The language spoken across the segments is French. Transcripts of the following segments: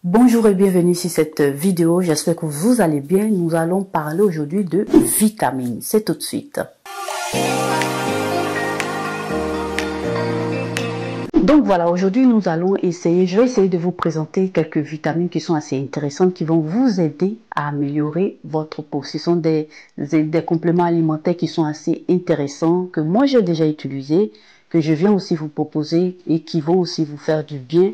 Bonjour et bienvenue sur cette vidéo, j'espère que vous allez bien. Nous allons parler aujourd'hui de vitamines, c'est tout de suite. Donc voilà, aujourd'hui nous allons je vais essayer de vous présenter quelques vitamines qui sont assez intéressantes, qui vont vous aider à améliorer votre peau. Ce sont des compléments alimentaires qui sont assez intéressants, que moi j'ai déjà utilisés, que je viens aussi vous proposer et qui vont aussi vous faire du bien.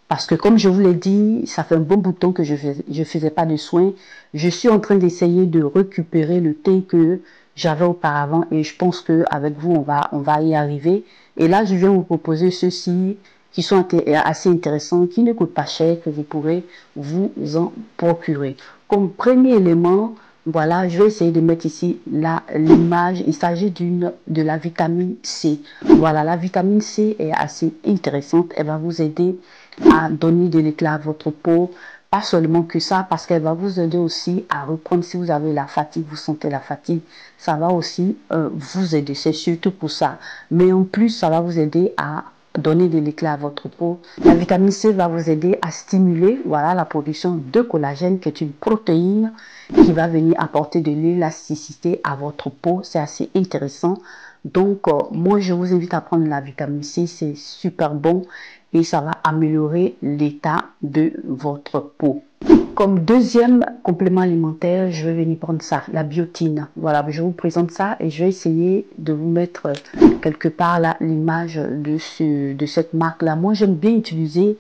Parce que comme je vous l'ai dit, ça fait un bon bout de temps que je faisais pas de soins. Je suis en train d'essayer de récupérer le teint que j'avais auparavant et je pense que avec vous, on va y arriver. Et là, je viens vous proposer ceux-ci qui sont assez intéressants, qui ne coûtent pas cher, que vous pourrez vous en procurer. Comme premier élément, voilà, je vais essayer de mettre ici l'image. Il s'agit de la vitamine C. Voilà, la vitamine C est assez intéressante. Elle va vous aider à donner de l'éclat à votre peau. Pas seulement que ça, parce qu'elle va vous aider aussi à reprendre si vous avez la fatigue, vous sentez la fatigue. Ça va aussi vous aider, c'est surtout pour ça. Mais en plus, ça va vous aider à donner de l'éclat à votre peau. La vitamine C va vous aider à stimuler la production de collagène, qui est une protéine qui va venir apporter de l'élasticité à votre peau. C'est assez intéressant. Donc, moi, je vous invite à prendre la vitamine C. C'est super bon et ça va améliorer l'état de votre peau. Comme deuxième complément alimentaire, je vais venir prendre ça, la biotine. Voilà, je vous présente ça et je vais essayer de vous mettre quelque part là l'image de cette marque-là. Moi, j'aime bien utiliser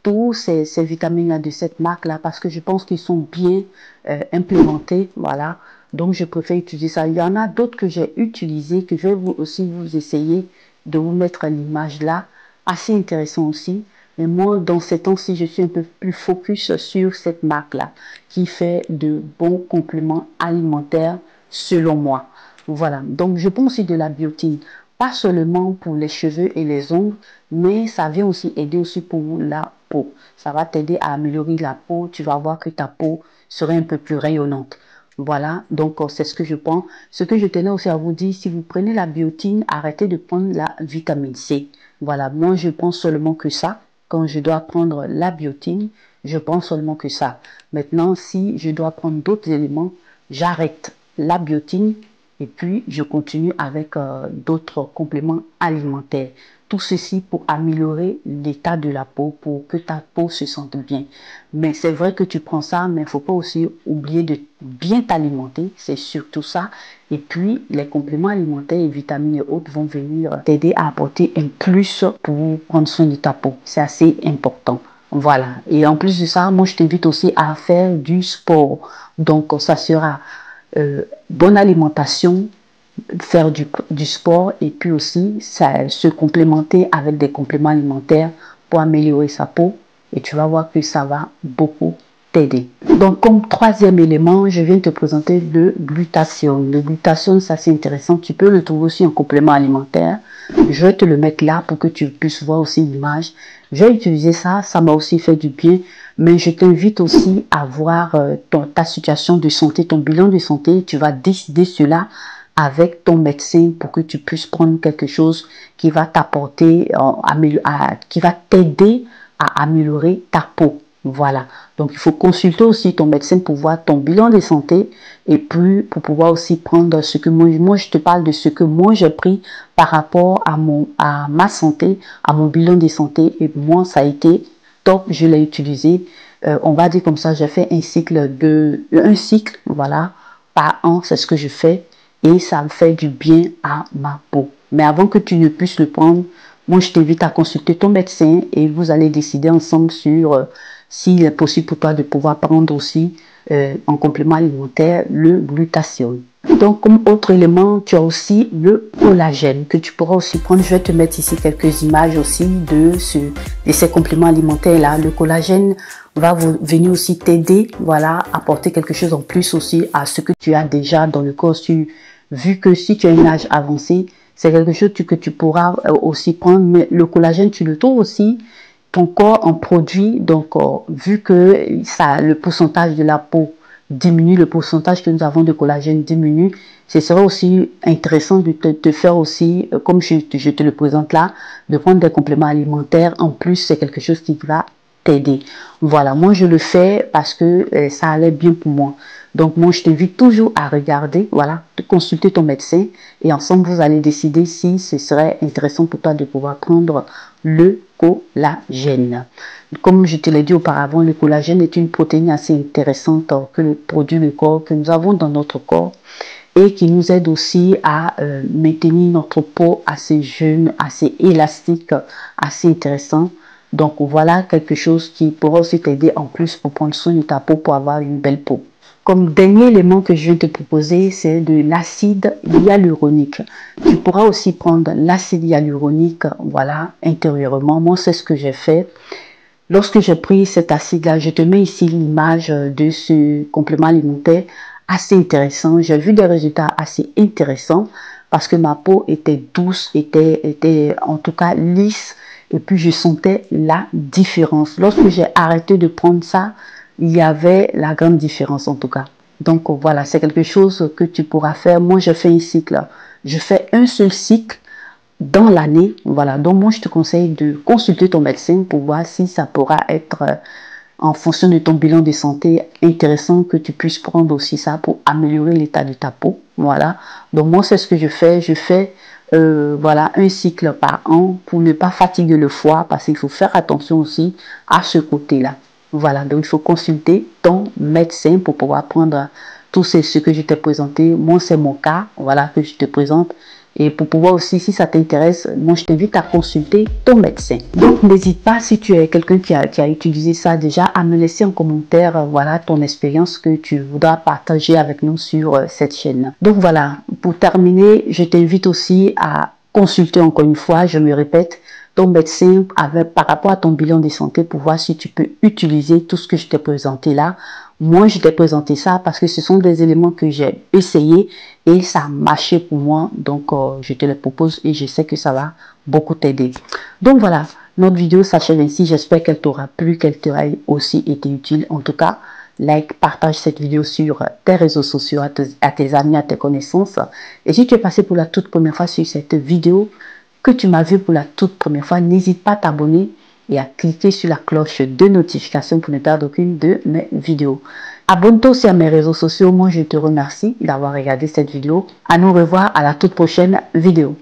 tous ces vitamines-là de cette marque-là parce que je pense qu'ils sont bien implémentés. Voilà, donc je préfère utiliser ça. Il y en a d'autres que j'ai utilisés, que je vais vous essayer de vous mettre l'image là. Assez intéressant aussi. Mais moi, dans ces temps-ci, je suis un peu plus focus sur cette marque-là, qui fait de bons compléments alimentaires, selon moi. Voilà. Donc, je prends aussi de la biotine. Pas seulement pour les cheveux et les ongles, mais ça vient aussi aider aussi pour la peau. Ça va t'aider à améliorer la peau. Tu vas voir que ta peau serait un peu plus rayonnante. Voilà, donc c'est ce que je prends. Ce que je tenais aussi à vous dire, si vous prenez la biotine, arrêtez de prendre la vitamine C. Voilà, moi je prends seulement que ça. Quand je dois prendre la biotine, je prends seulement que ça. Maintenant, si je dois prendre d'autres éléments, j'arrête la biotine et puis je continue avec d'autres compléments alimentaires. Tout ceci pour améliorer l'état de la peau, pour que ta peau se sente bien. Mais c'est vrai que tu prends ça, mais il ne faut pas aussi oublier de bien t'alimenter. C'est surtout ça. Et puis, les compléments alimentaires et vitamines et autres vont venir t'aider à apporter un plus pour prendre soin de ta peau. C'est assez important. Voilà. Et en plus de ça, moi, je t'invite aussi à faire du sport. Donc, ça sera bonne alimentation, faire du sport et puis aussi se complémenter avec des compléments alimentaires pour améliorer sa peau et tu vas voir que ça va beaucoup t'aider. Donc comme troisième élément, je viens te présenter le glutathione. Le glutathione, ça c'est intéressant, tu peux le trouver aussi en complément alimentaire. Je vais te le mettre là pour que tu puisses voir aussi l'image. J'ai utilisé ça, ça m'a aussi fait du bien, mais je t'invite aussi à voir ta situation de santé, ton bilan de santé. Tu vas décider cela avec ton médecin pour que tu puisses prendre quelque chose qui va t'apporter, qui va t'aider à améliorer ta peau. Voilà. Donc, il faut consulter aussi ton médecin pour voir ton bilan de santé et puis pour pouvoir aussi prendre ce que moi je te parle de ce que moi j'ai pris par rapport à ma santé, à mon bilan de santé et moi ça a été top, je l'ai utilisé. On va dire comme ça, j'ai fait un cycle voilà, par an, c'est ce que je fais. Et ça me fait du bien à ma peau. Mais avant que tu ne puisses le prendre, moi je t'invite à consulter ton médecin et vous allez décider ensemble sur s'il est possible pour toi de pouvoir prendre aussi en complément alimentaire le glutathione. Donc comme autre élément, tu as aussi le collagène que tu pourras aussi prendre. Je vais te mettre ici quelques images aussi de ces compléments alimentaires là. Le collagène va venir aussi t'aider, voilà, apporter quelque chose en plus aussi à ce que tu as déjà dans le corps. Vu que si tu as un âge avancé, c'est quelque chose que tu pourras aussi prendre, mais le collagène, tu le trouves aussi, ton corps en produit, donc vu que le pourcentage de la peau diminue, le pourcentage que nous avons de collagène diminue, ce serait aussi intéressant de te faire aussi, comme je te le présente là, de prendre des compléments alimentaires. En plus, c'est quelque chose qui va t'aider. Voilà, moi je le fais parce que ça allait bien pour moi. Donc moi je t'invite toujours à regarder, voilà, de consulter ton médecin et ensemble vous allez décider si ce serait intéressant pour toi de pouvoir prendre le collagène. Comme je te l'ai dit auparavant, le collagène est une protéine assez intéressante que produit le corps, que nous avons dans notre corps et qui nous aide aussi à maintenir notre peau assez jeune, assez élastique, assez intéressant. Donc voilà quelque chose qui pourra aussi t'aider en plus pour prendre soin de ta peau, pour avoir une belle peau. Comme dernier élément que je viens te proposer, c'est de l'acide hyaluronique. Tu pourras aussi prendre l'acide hyaluronique, voilà, intérieurement. Moi, c'est ce que j'ai fait. Lorsque j'ai pris cet acide-là, je te mets ici l'image de ce complément alimentaire assez intéressant. J'ai vu des résultats assez intéressants parce que ma peau était douce, était en tout cas lisse. Et puis, je sentais la différence. Lorsque j'ai arrêté de prendre ça, il y avait la grande différence en tout cas. Donc, voilà, c'est quelque chose que tu pourras faire. Moi, je fais un cycle. Je fais un seul cycle dans l'année. Voilà, donc moi, je te conseille de consulter ton médecin pour voir si ça pourra être, en fonction de ton bilan de santé, intéressant que tu puisses prendre aussi ça pour améliorer l'état de ta peau. Voilà, donc moi, c'est ce que je fais. Je fais voilà, un cycle par an pour ne pas fatiguer le foie parce qu'il faut faire attention aussi à ce côté-là. Voilà, donc il faut consulter ton médecin pour pouvoir prendre tout ce que je t'ai présenté. Moi, c'est mon cas, voilà, que je te présente. Et pour pouvoir aussi, si ça t'intéresse, moi, je t'invite à consulter ton médecin. Donc, n'hésite pas, si tu es quelqu'un qui a utilisé ça déjà, à me laisser en commentaire, voilà, ton expérience que tu voudras partager avec nous sur cette chaîne. Donc, voilà, pour terminer, je t'invite aussi à consulter encore une fois, je me répète, ton médecin par rapport à ton bilan de santé pour voir si tu peux utiliser tout ce que je t'ai présenté là. Moi, je t'ai présenté ça parce que ce sont des éléments que j'ai essayé et ça a marché pour moi. Donc, je te les propose et je sais que ça va beaucoup t'aider. Donc, voilà, notre vidéo s'achève ainsi. J'espère qu'elle t'aura plu, qu'elle t'aura aussi été utile. En tout cas, like, partage cette vidéo sur tes réseaux sociaux, à tes amis, à tes connaissances. Et si tu es passé pour la toute première fois sur cette vidéo, que tu m'as vu pour la toute première fois, n'hésite pas à t'abonner et à cliquer sur la cloche de notification pour ne perdre aucune de mes vidéos. Abonne-toi aussi à mes réseaux sociaux. Moi, je te remercie d'avoir regardé cette vidéo. À nous revoir à la toute prochaine vidéo.